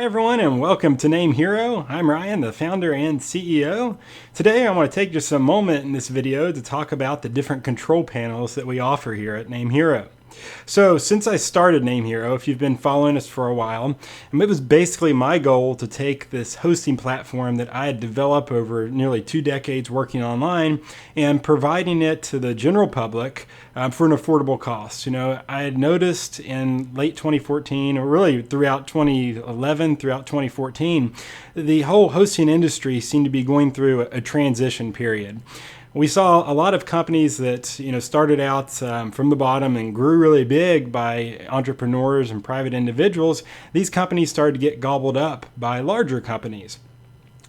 Hi everyone and welcome to NameHero. I'm Ryan, the founder and CEO. Today I want to take just a moment in this video to talk about the different control panels that we offer here at NameHero. So since I started NameHero, if you've been following us for a while, it was basically my goal to take this hosting platform that I had developed over nearly 2 decades working online and providing it to the general public for an affordable cost. You know, I had noticed in late 2014, or really throughout 2011, throughout 2014, the whole hosting industry seemed to be going through a transition period. We saw a lot of companies that started out from the bottom and grew really big by entrepreneurs and private individuals. These companies started to get gobbled up by larger companies.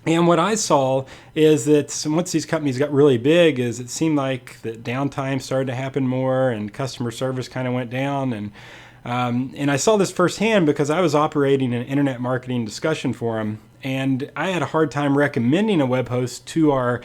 And what I saw is that once these companies got really big, is it seemed like that downtime started to happen more and customer service kind of went down. And I saw this firsthand because I was operating an internet marketing discussion forum, and I had a hard time recommending a web host to our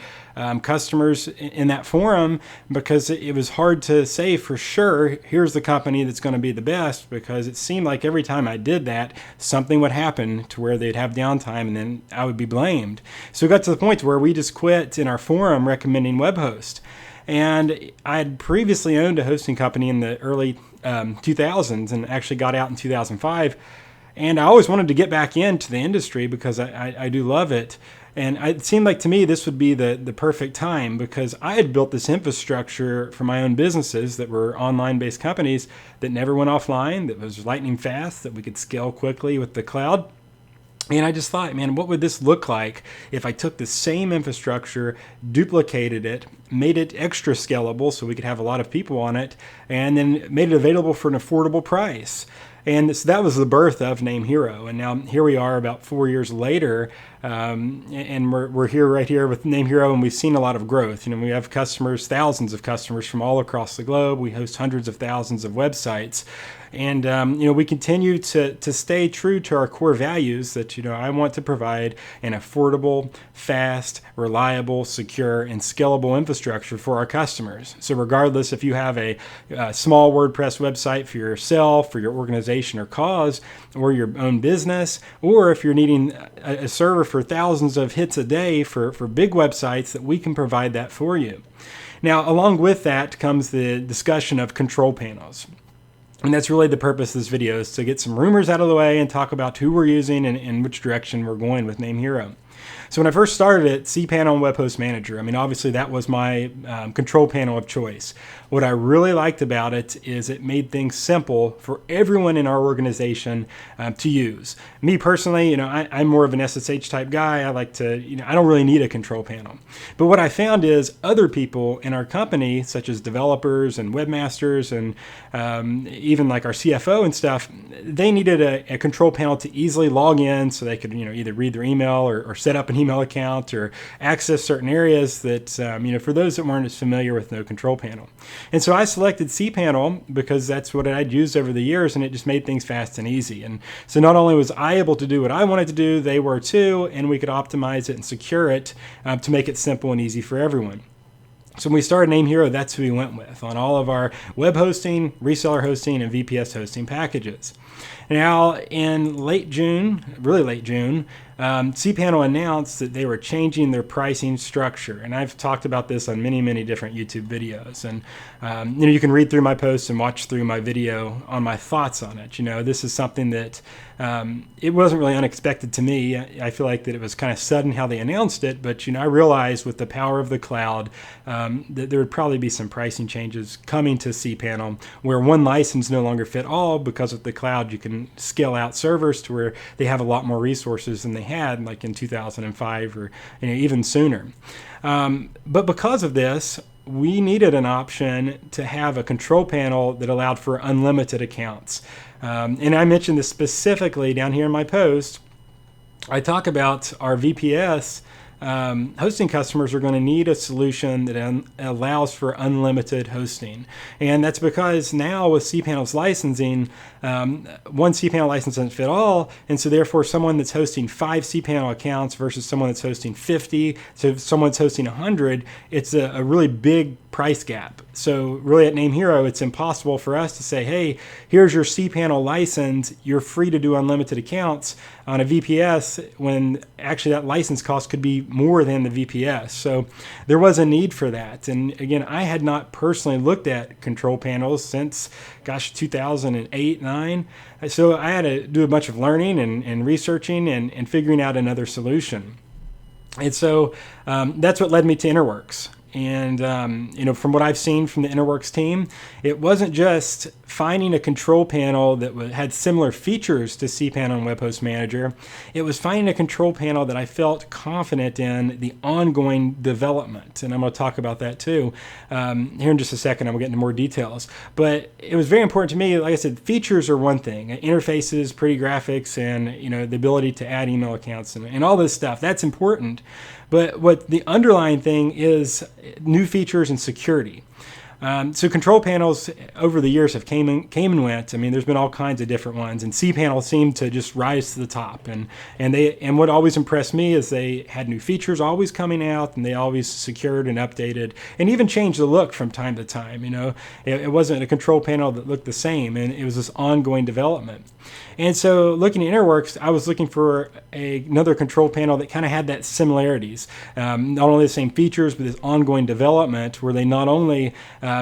customers in that forum because it was hard to say for sure, here's the company that's going to be the best, because it seemed like every time I did that, something would happen to where they'd have downtime and then I would be blamed. So it got to the point where we just quit in our forum recommending web hosts. And I had previously owned a hosting company in the early 2000s and actually got out in 2005. And I always wanted to get back into the industry because I do love it. And it seemed like to me this would be the perfect time, because I had built this infrastructure for my own businesses that were online-based companies that never went offline, that was lightning fast, that we could scale quickly with the cloud. And I just thought, man, what would this look like if I took the same infrastructure, duplicated it, made it extra scalable so we could have a lot of people on it, and then made it available for an affordable price. And so that was the birth of NameHero. And now here we are about 4 years later, and we're here right here with NameHero, and we've seen a lot of growth. You know, we have customers, thousands of customers from all across the globe. We host hundreds of thousands of websites. And, we continue to stay true to our core values that, I want to provide an affordable, fast, reliable, secure, and scalable infrastructure for our customers. So regardless if you have a small WordPress website for yourself, for your organization or cause, or your own business, or if you're needing a server for thousands of hits a day for big websites, that we can provide that for you. Now, along with that comes the discussion of control panels. And that's really the purpose of this video, is to get some rumors out of the way and talk about who we're using and which direction we're going with NameHero. So when I first started at Cpanel Web Host Manager, obviously that was my control panel of choice. What I really liked about it is it made things simple for everyone in our organization to use. Me personally, I'm more of an SSH type guy. I like to, I don't really need a control panel. But what I found is other people in our company, such as developers and webmasters and even like our CFO and stuff, they needed a control panel to easily log in so they could, either read their email or set up an email account or access certain areas that, for those that weren't as familiar with no control panel. And so I selected Cpanel because that's what I'd used over the years, and it just made things fast and easy. And so not only was I able to do what I wanted to do, they were too, and we could optimize it and secure it to make it simple and easy for everyone. So when we started NameHero, that's who we went with on all of our web hosting, reseller hosting, and VPS hosting packages. Now, in late June, Cpanel announced that they were changing their pricing structure. And I've talked about this on many, many different YouTube videos. And, you can read through my posts and watch through my video on my thoughts on it. This is something that it wasn't really unexpected to me. I feel like that it was kind of sudden how they announced it. But, I realized with the power of the cloud that there would probably be some pricing changes coming to Cpanel, where one license no longer fit all, because with the cloud you can scale out servers to where they have a lot more resources than they had like in 2005 or even sooner. But because of this, we needed an option to have a control panel that allowed for unlimited accounts. And I mentioned this specifically down here in my post. I talk about our VPS hosting customers are going to need a solution that allows for unlimited hosting. And that's because now with Cpanel's licensing, one Cpanel license doesn't fit all. And so therefore someone that's hosting 5 Cpanel accounts versus someone that's hosting 50, so if someone's hosting 100, it's a really big price gap. So really at NameHero, it's impossible for us to say, hey, here's your cPanel license. You're free to do unlimited accounts on a VPS when actually that license cost could be more than the VPS. So there was a need for that. And again, I had not personally looked at control panels since, 2008, 9. So I had to do a bunch of learning and researching and figuring out another solution. And so that's what led me to InterWorx. And, from what I've seen from the InterWorx team, it wasn't just finding a control panel that had similar features to Cpanel and Web Host Manager. It was finding a control panel that I felt confident in the ongoing development. And I'm going to talk about that too here in just a second. I'm going to get into more details. But it was very important to me. Like I said, features are one thing. Interfaces, pretty graphics, and the ability to add email accounts and all this stuff. That's important. But what the underlying thing is new features and security. So control panels over the years have came and went. I mean, there's been all kinds of different ones, and Cpanel seemed to just rise to the top. And what always impressed me is they had new features always coming out, and they always secured and updated, and even changed the look from time to time. It wasn't a control panel that looked the same, and it was this ongoing development. And so looking at InterWorx, I was looking for another control panel that kind of had that similarities. Not only the same features, but this ongoing development where they not only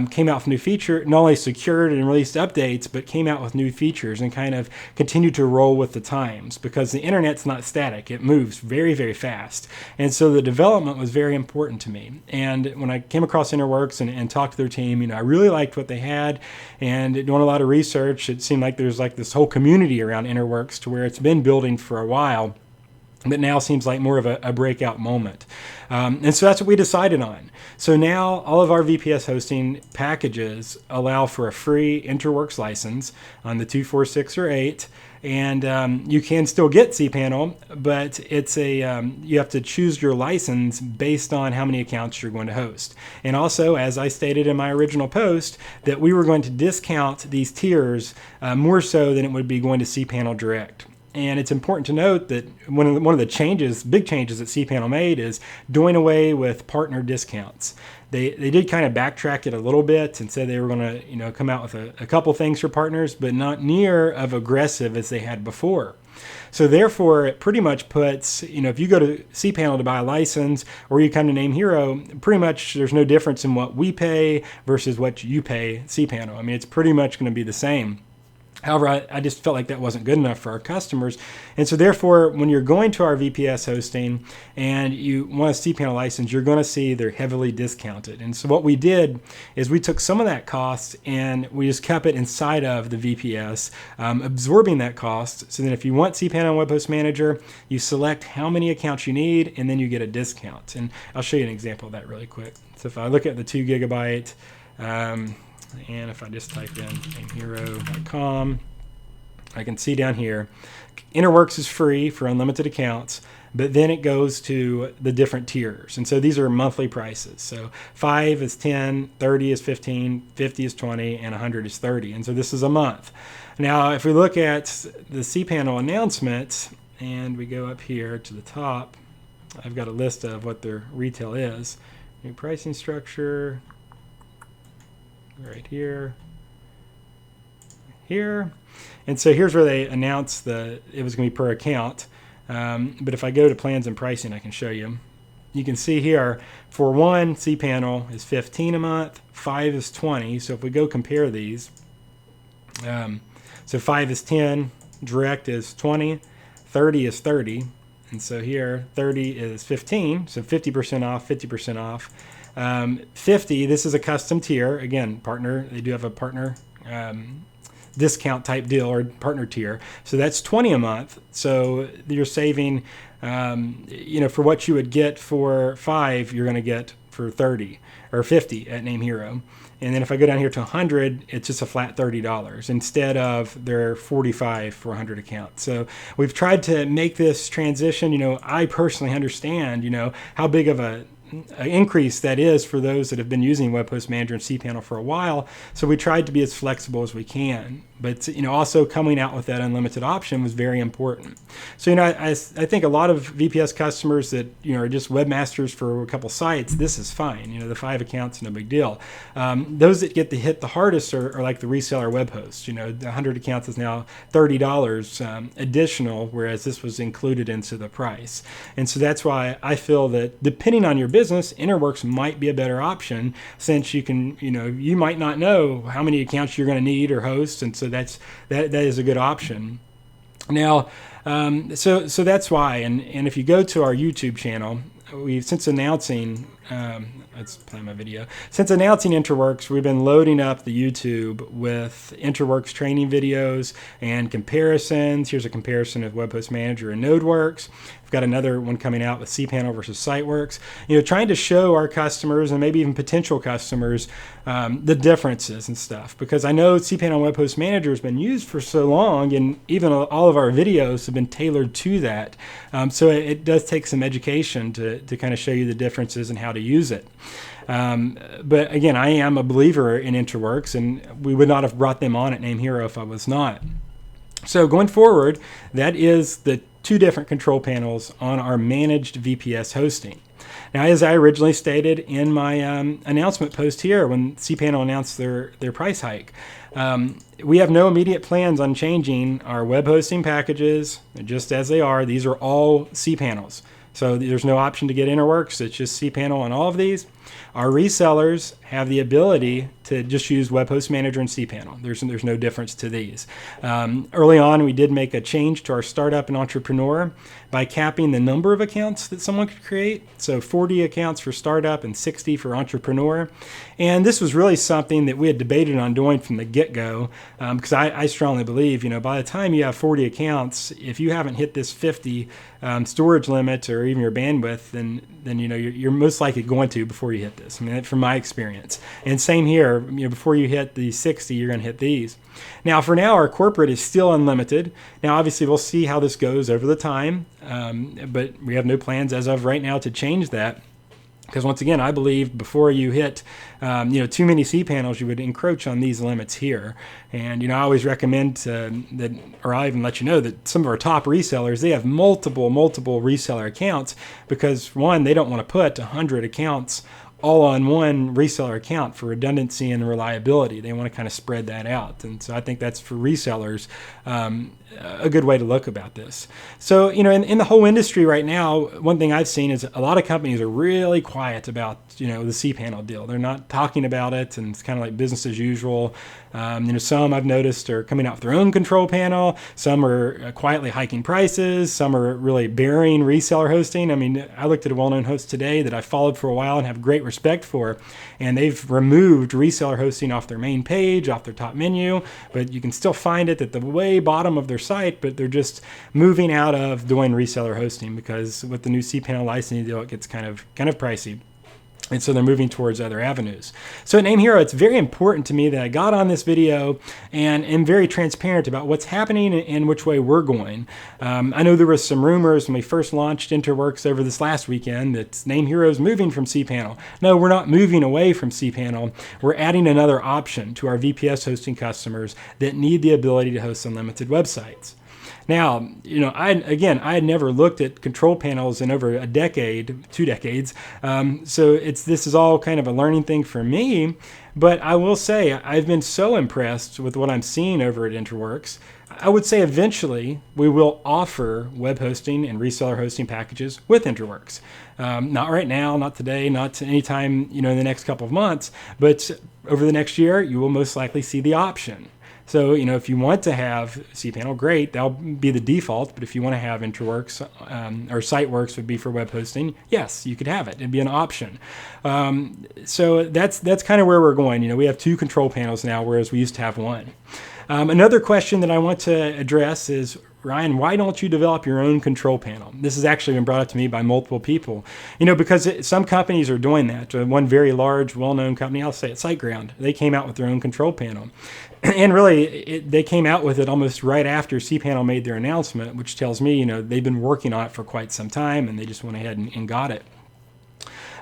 came out with new features, not only secured and released updates, but came out with new features and kind of continued to roll with the times, because the internet's not static. It moves very, very fast. And so the development was very important to me. And when I came across InterWorx and talked to their team, I really liked what they had. And doing a lot of research, it seemed like there's like this whole community around InterWorx to where it's been building for a while, but now seems like more of a breakout moment. And so that's what we decided on. So now all of our VPS hosting packages allow for a free InterWorx license on the 246 or 8. And you can still get Cpanel, but it's you have to choose your license based on how many accounts you're going to host. And also, as I stated in my original post, that we were going to discount these tiers more so than it would be going to Cpanel direct. And it's important to note that one of the big changes that Cpanel made is doing away with partner discounts. They did kind of backtrack it a little bit and said they were going to come out with a couple things for partners, but not near of aggressive as they had before. So therefore, it pretty much puts, if you go to Cpanel to buy a license or you come to NameHero, pretty much there's no difference in what we pay versus what you pay Cpanel. I mean, it's pretty much going to be the same. However, I just felt like that wasn't good enough for our customers. And so therefore, when you're going to our VPS hosting and you want a Cpanel license, you're going to see they're heavily discounted. And so what we did is we took some of that cost and we just kept it inside of the VPS, absorbing that cost. So then if you want Cpanel and Web Host Manager, you select how many accounts you need, and then you get a discount. And I'll show you an example of that really quick. So if I look at the 2 gigabyte, and if I just type in NameHero.com, I can see down here, InterWorx is free for unlimited accounts, but then it goes to the different tiers. And so these are monthly prices. So 5 is 10, 30 is 15, 50 is 20, and 100 is 30. And so this is a month. Now, if we look at the Cpanel Announcement, and we go up here to the top, I've got a list of what their retail is. New pricing structure, right here. And so here's where they announced it was going to be per account. But if I go to plans and pricing, I can show you. You can see here, for one, Cpanel is 15 a month, 5 is 20. So if we go compare these, so 5 is 10, direct is 20, 30 is 30. And so here, 30 is 15, so 50% off, 50% off. 50, this is a custom tier. Again, partner, they do have a partner discount type deal or partner tier. So that's 20 a month. So you're saving, for what you would get for 5, you're going to get for 30 or 50 at NameHero. And then if I go down here to 100, it's just a flat $30 instead of their 45 for 100 accounts. So we've tried to make this transition. I personally understand, how big of an increase that is for those that have been using Web Host Manager and Cpanel for a while. So we tried to be as flexible as we can. But also coming out with that unlimited option was very important. So I think a lot of VPS customers that are just webmasters for a couple sites, this is fine. The 5 accounts, no big deal. Those that get hit the hardest are like the reseller web hosts. The 100 accounts is now $30 additional, whereas this was included into the price. And so that's why I feel that depending on your business, InterWorx might be a better option, since you can you might not know how many accounts you're going to need or host, and so that is a good option. Now, so that's why. And if you go to our YouTube channel, since announcing let's play my video. Since announcing InterWorx, we've been loading up the YouTube with InterWorx training videos and comparisons. Here's a comparison of Web Host Manager and NodeWorks. We've got another one coming out with Cpanel versus SiteWorks. Trying to show our customers and maybe even potential customers the differences and stuff, because I know Cpanel Web Host Manager has been used for so long, and even all of our videos have been tailored to that. So it does take some education to kind of show you the differences and how to use it. But again, I am a believer in InterWorx, and we would not have brought them on at NameHero if I was not. So going forward, that is the 2 different control panels on our managed VPS hosting. Now, as I originally stated in my announcement post here when Cpanel announced their price hike, we have no immediate plans on changing our web hosting packages just as they are. These are all cPanels. So there's no option to get InterWorx. It's just cPanel on all of these. Our resellers have the ability to just use Web Host Manager and cPanel. There's no difference to these. Early on, we did make a change to our startup and entrepreneur by capping the number of accounts that someone could create. So 40 accounts for startup and 60 for entrepreneur. And this was really something that we had debated on doing from the get-go, because I strongly believe, by the time you have 40 accounts, if you haven't hit this 50 storage limit or even your bandwidth, then you're most likely going to before you hit this. I mean, from my experience. And same here, before you hit the 60, you're going to hit these. Now, for now, our corporate is still unlimited. Now, obviously, we'll see how this goes over the time, but we have no plans as of right now to change that. Because once again, I believe before you hit, too many cPanels, you would encroach on these limits here. And I always recommend that, or I even let you know that some of our top resellers, they have multiple reseller accounts, because one, they don't want to put 100 accounts all on one reseller account for redundancy and reliability. They want to kind of spread that out. And so I think that's, for resellers, a good way to look about this. So, in the whole industry right now, one thing I've seen is a lot of companies are really quiet about, the cPanel deal. They're not talking about it, and it's kind of like business as usual. Some I've noticed are coming out with their own control panel. Some are quietly hiking prices. Some are really burying reseller hosting. I mean, I looked at a well-known host today that I followed for a while and have great respect for, and they've removed reseller hosting off their main page, off their top menu, but you can still find it at the way bottom of their site, but they're just moving out of doing reseller hosting, because with the new cPanel licensing deal, it gets kind of pricey. And so they're moving towards other avenues. So at NameHero, it's very important to me that I got on this video and am very transparent about what's happening and which way we're going. I know there was some rumors when we first launched InterWorx over this last weekend that NameHero is moving from cPanel. No, we're not moving away from cPanel. We're adding another option to our VPS hosting customers that need the ability to host unlimited websites. Now, I had never looked at control panels in over a decade, 2 decades. So this is all kind of a learning thing for me. But I will say I've been so impressed with what I'm seeing over at InterWorx. I would say eventually we will offer web hosting and reseller hosting packages with InterWorx. Not right now, not today, not anytime in the next couple of months, but over the next year, you will most likely see the option. So, if you want to have cPanel, great, that'll be the default. But if you want to have InterWorx, or SiteWorx would be for web hosting, yes, you could have it. It'd be an option. So that's kind of where we're going. We have 2 control panels now, whereas we used to have 1. Another question that I want to address is, Ryan, why don't you develop your own control panel? This has actually been brought up to me by multiple people. Because some companies are doing that. One very large, well-known company, I'll say it, SiteGround, they came out with their own control panel. And really, they came out with it almost right after Cpanel made their announcement, which tells me, they've been working on it for quite some time, and they just went ahead and got it.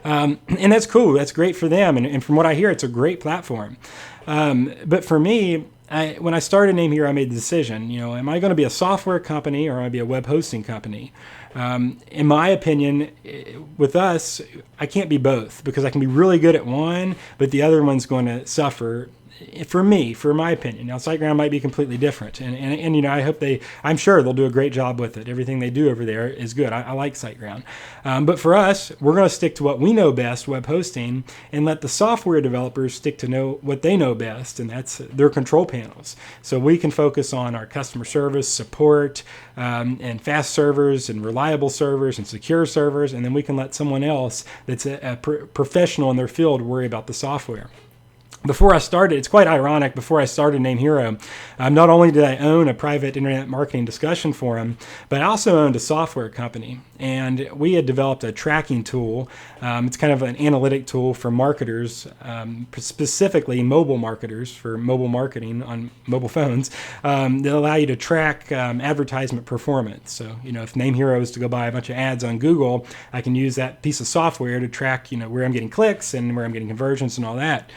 And that's cool. That's great for them. And from what I hear, it's a great platform. But for me, when I started NameHero, I made the decision, am I going to be a software company or am I going to be a web hosting company? In my opinion, with us, I can't be both because I can be really good at one, but the other one's going to suffer. For me, for my opinion. Now, SiteGround might be completely different, and I'm sure they'll do a great job with it. Everything they do over there is good. I like SiteGround. But for us, we're going to stick to what we know best, web hosting, and let the software developers stick to know what they know best, and that's their control panels. So we can focus on our customer service, support, and fast servers, and reliable servers, and secure servers, and then we can let someone else that's a professional in their field worry about the software. Before I started, it's quite ironic, before I started NameHero, not only did I own a private internet marketing discussion forum, but I also owned a software company. And we had developed a tracking tool. It's kind of an analytic tool for marketers, specifically mobile marketers for mobile marketing on mobile phones, that allow you to track advertisement performance. So, if NameHero is to go buy a bunch of ads on Google, I can use that piece of software to track, where I'm getting clicks and where I'm getting conversions and all that.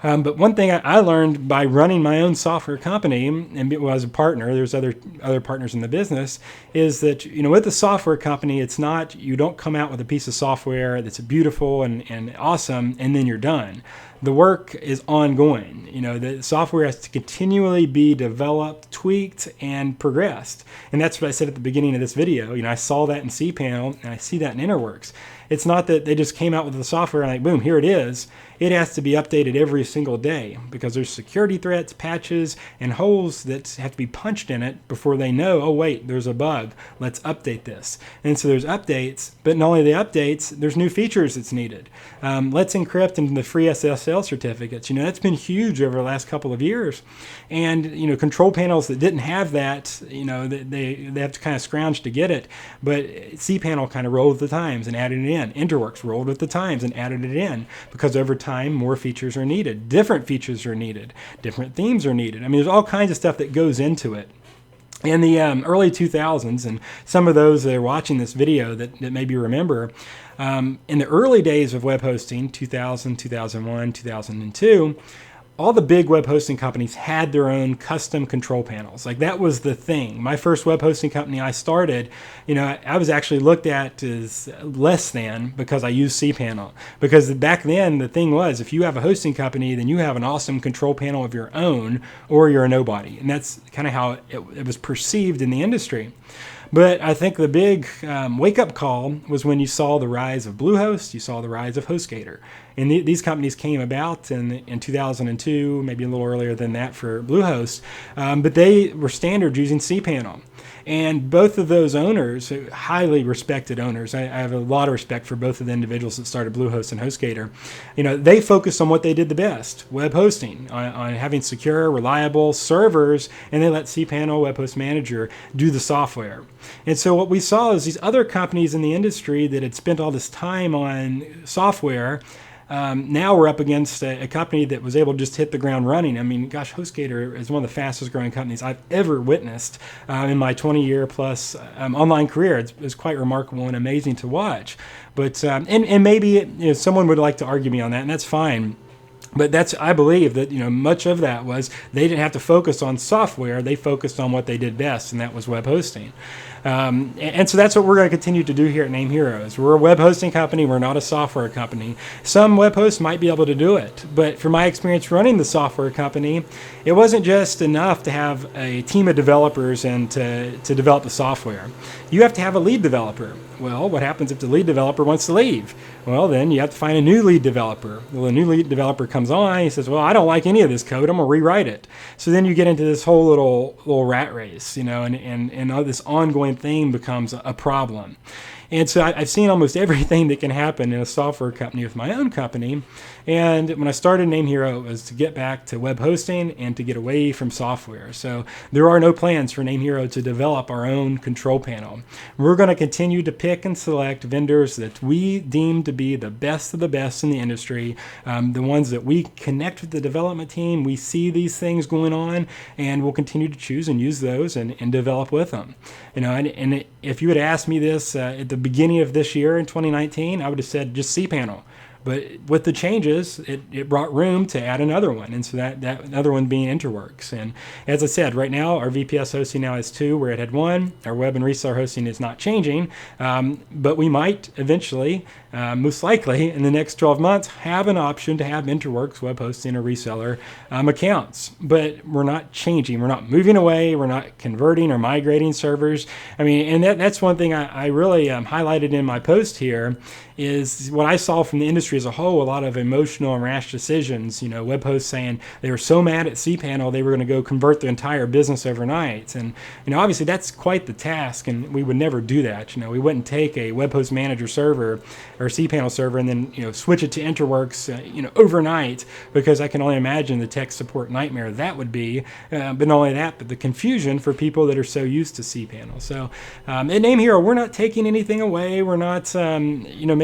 But one thing I learned by running my own software company, and as a partner, there's other partners in the business, is that, with the software company, it's not, you don't come out with a piece of software that's beautiful and awesome, and then you're done. The work is ongoing. The software has to continually be developed, tweaked, and progressed. And that's what I said at the beginning of this video. I saw that in Cpanel, and I see that in InterWorx. It's not that they just came out with the software and boom, here it is. It has to be updated every single day because there's security threats, patches, and holes that have to be punched in it before they know, oh wait, there's a bug. Let's update this. And so there's updates, but not only the updates, there's new features that's needed. Let's encrypt into the free SSL certificates. That's been huge over the last couple of years. And, control panels that didn't have that, they have to kind of scrounge to get it. But Cpanel kind of rolled with the times and added it in. InterWorx rolled with the times and added it in because over time more features are needed. Different features are needed. Different themes are needed. There's all kinds of stuff that goes into it. In the early 2000s, and some of those that are watching this video that maybe remember, in the early days of web hosting, 2000, 2001, 2002, all the big web hosting companies had their own custom control panels. Like that was the thing. My first web hosting company I started, I was actually looked at as less than because I used Cpanel. Because back then the thing was, if you have a hosting company, then you have an awesome control panel of your own, or you're a nobody. And that's kind of how it was perceived in the industry. But I think the big wake-up call was when you saw the rise of Bluehost, you saw the rise of HostGator. And these companies came about in 2002, maybe a little earlier than that for Bluehost, but they were standard using Cpanel. And both of those owners, highly respected owners, I have a lot of respect for both of the individuals that started Bluehost and HostGator. They focused on what they did the best, web hosting, on having secure, reliable servers, and they let Cpanel Web Host Manager do the software. And so what we saw is these other companies in the industry that had spent all this time on software, now we're up against a company that was able to just hit the ground running. Gosh, HostGator is one of the fastest growing companies I've ever witnessed in my 20-year plus online career. It's quite remarkable and amazing to watch. But and maybe someone would like to argue me on that, and that's fine. But I believe that much of that was they didn't have to focus on software; they focused on what they did best, and that was web hosting. And so that's what we're going to continue to do here at NameHero. We're a web hosting company. We're not a software company. Some web hosts might be able to do it, but from my experience running the software company, it wasn't just enough to have a team of developers and to develop the software. You have to have a lead developer. Well, what happens if the lead developer wants to leave? Well, then you have to find a new lead developer. Well, the new lead developer comes on, he says, well, I don't like any of this code, I'm going to rewrite it. So then you get into this whole little rat race, and all this ongoing thing becomes a problem. And so I've seen almost everything that can happen in a software company with my own company. And when I started NameHero, it was to get back to web hosting and to get away from software. So there are no plans for NameHero to develop our own control panel. We're going to continue to pick and select vendors that we deem to be the best of the best in the industry, the ones that we connect with the development team. We see these things going on, and we'll continue to choose and use those and develop with them. And if you had asked me this at the beginning of this year in 2019, I would have said just Cpanel. But with the changes, it brought room to add another one, and so that other one being InterWorx. And as I said, right now our VPS hosting now has 2 where it had 1. Our web and reseller hosting is not changing, but we might eventually, most likely in the next 12 months, have an option to have InterWorx web hosting or reseller accounts. But we're not changing. We're not moving away. We're not converting or migrating servers. I mean, and that's one thing I really highlighted in my post here, is what I saw from the industry as a whole, a lot of emotional and rash decisions. Web hosts saying they were so mad at Cpanel they were going to go convert their entire business overnight. And obviously that's quite the task, and we would never do that. We wouldn't take a web host manager server or Cpanel server and then switch it to InterWorx overnight, because I can only imagine the tech support nightmare that would be. But not only that, but the confusion for people that are so used to Cpanel. So at NameHero, we're not taking anything away. We're not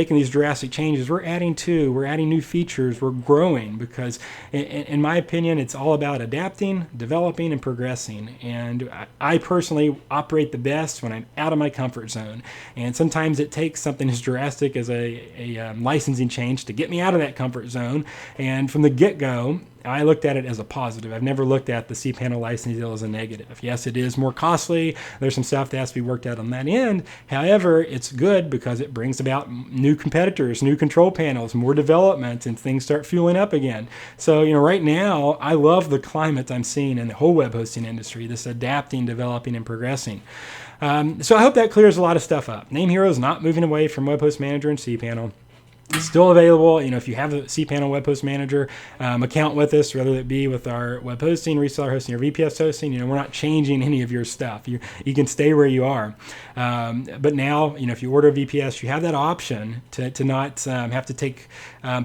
making these drastic changes. We're adding to, we're adding new features, we're growing, because in my opinion, it's all about adapting, developing, and progressing. And I personally operate the best when I'm out of my comfort zone. And sometimes it takes something as drastic as a licensing change to get me out of that comfort zone. And from the get-go, I looked at it as a positive. I've never looked at the Cpanel licensing deal as a negative. Yes, it is more costly. There's some stuff that has to be worked out on that end. However, it's good because it brings about new competitors, new control panels, more development, and things start fueling up again. So, right now, I love the climate I'm seeing in the whole web hosting industry, this adapting, developing, and progressing. So I hope that clears a lot of stuff up. NameHero is not moving away from Web Host Manager and Cpanel. It's still available. If you have a Cpanel Web Host Manager account with us, whether it be with our web hosting, reseller hosting, or VPS hosting, we're not changing any of your stuff. You can stay where you are. But now, if you order a VPS, you have that option to not have to take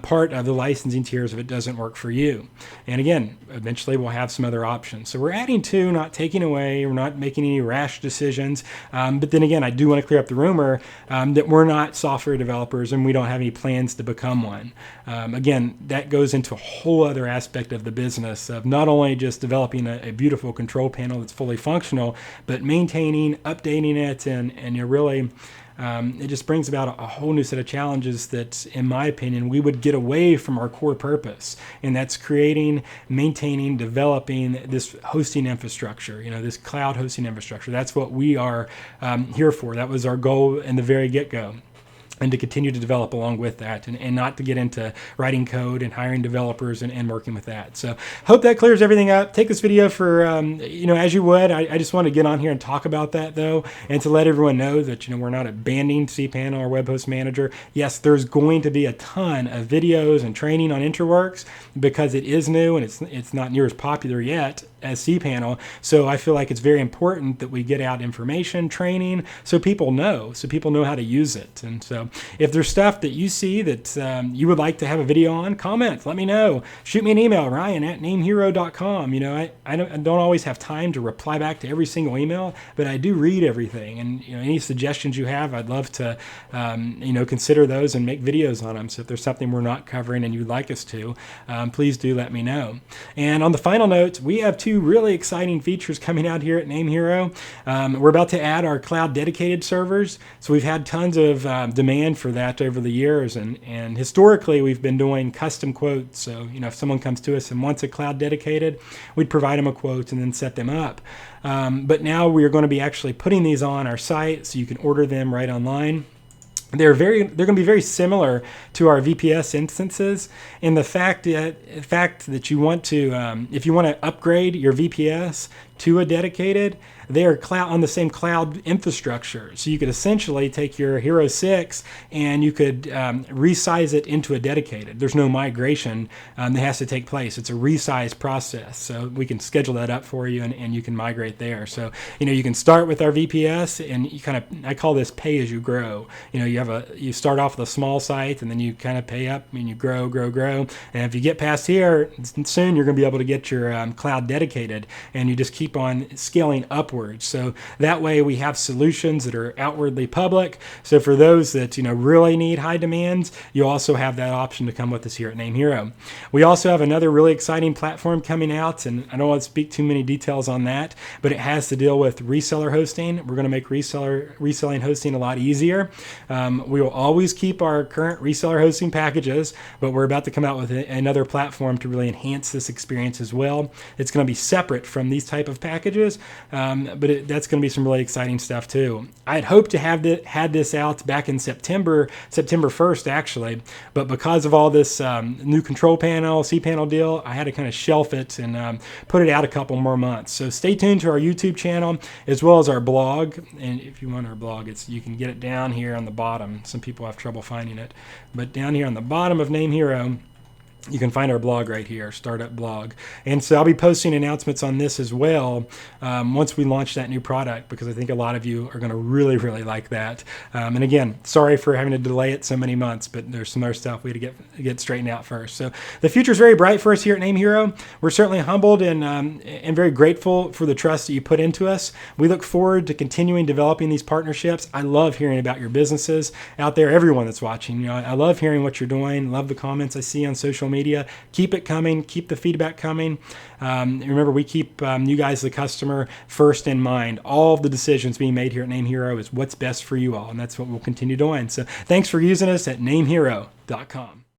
part of the licensing tiers if it doesn't work for you. And again, eventually we'll have some other options. So we're adding to, not taking away. We're not making any rash decisions. But then again, I do want to clear up the rumor that we're not software developers and we don't have any plans to become one. Again, that goes into a whole other aspect of the business of not only just developing a beautiful control panel that's fully functional, but maintaining, updating it, and you're really it just brings about a whole new set of challenges that, in my opinion, we would get away from our core purpose, and that's creating, maintaining, developing this hosting infrastructure, this cloud hosting infrastructure. That's what we are here for. That was our goal in the very get-go. And to continue to develop along with that, and not to get into writing code and hiring developers and working with that. So hope that clears everything up. Take this video for, as you would. I just want to get on here and talk about that, though, and to let everyone know that, we're not abandoning Cpanel or Web Host Manager. Yes, there's going to be a ton of videos and training on InterWorx because it is new and it's not near as popular yet as Cpanel. So I feel like it's very important that we get out information, training, so people know how to use it. And so if there's stuff that you see that you would like to have a video on, comment, let me know. Shoot me an email, Ryan@namehero.com. I don't always have time to reply back to every single email, but I do read everything. And any suggestions you have, I'd love to consider those and make videos on them. So if there's something we're not covering and you'd like us to, please do let me know. And on the final note, we have 2 really exciting features coming out here at NameHero. We're about to add our cloud dedicated servers. So we've had tons of demand for that over the years, and historically we've been doing custom quotes. So if someone comes to us and wants a cloud dedicated, we'd provide them a quote and then set them up. But now we're going to be actually putting these on our site so you can order them right online. They're going to be very similar to our VPS instances in the fact that you want to, if you want to upgrade your VPS to a dedicated, they are on the same cloud infrastructure. So you could essentially take your Hero 6 and you could resize it into a dedicated. There's no migration that has to take place. It's a resize process. So we can schedule that up for you and you can migrate there. So, you can start with our VPS and you I call this pay as you grow. You start off with a small site and then you kind of pay up and you grow. And if you get past here, soon you're going to be able to get your cloud dedicated, and you just keep keep on scaling upwards. So that way we have solutions that are outwardly public. So for those that really need high demands, you also have that option to come with us here at NameHero. We also have another really exciting platform coming out, and I don't want to speak too many details on that, but it has to deal with reseller hosting. We're going to make reselling hosting a lot easier. We will always keep our current reseller hosting packages, but we're about to come out with another platform to really enhance this experience as well. It's going to be separate from these type of packages, but that's going to be some really exciting stuff too. I had hoped to have had this out back in September 1st actually, but because of all this new control panel, Cpanel deal, I had to kind of shelf it and put it out a couple more months. So stay tuned to our YouTube channel as well as our blog. And if you want our blog, you can get it down here on the bottom. Some people have trouble finding it, but down here on the bottom of NameHero, you can find our blog right here, startup blog. And so I'll be posting announcements on this as well once we launch that new product, because I think a lot of you are going to really, really like that. And again, sorry for having to delay it so many months, but there's some other stuff we had to get straightened out first. So the future is very bright for us here at NameHero. We're certainly humbled and very grateful for the trust that you put into us. We look forward to continuing developing these partnerships. I love hearing about your businesses out there, everyone that's watching. I love hearing what you're doing. Love the comments I see on social media. Keep it coming. Keep the feedback coming. Remember, we keep you guys, the customer, first in mind. All of the decisions being made here at NameHero is what's best for you all, and that's what we'll continue doing. So thanks for using us at NameHero.com.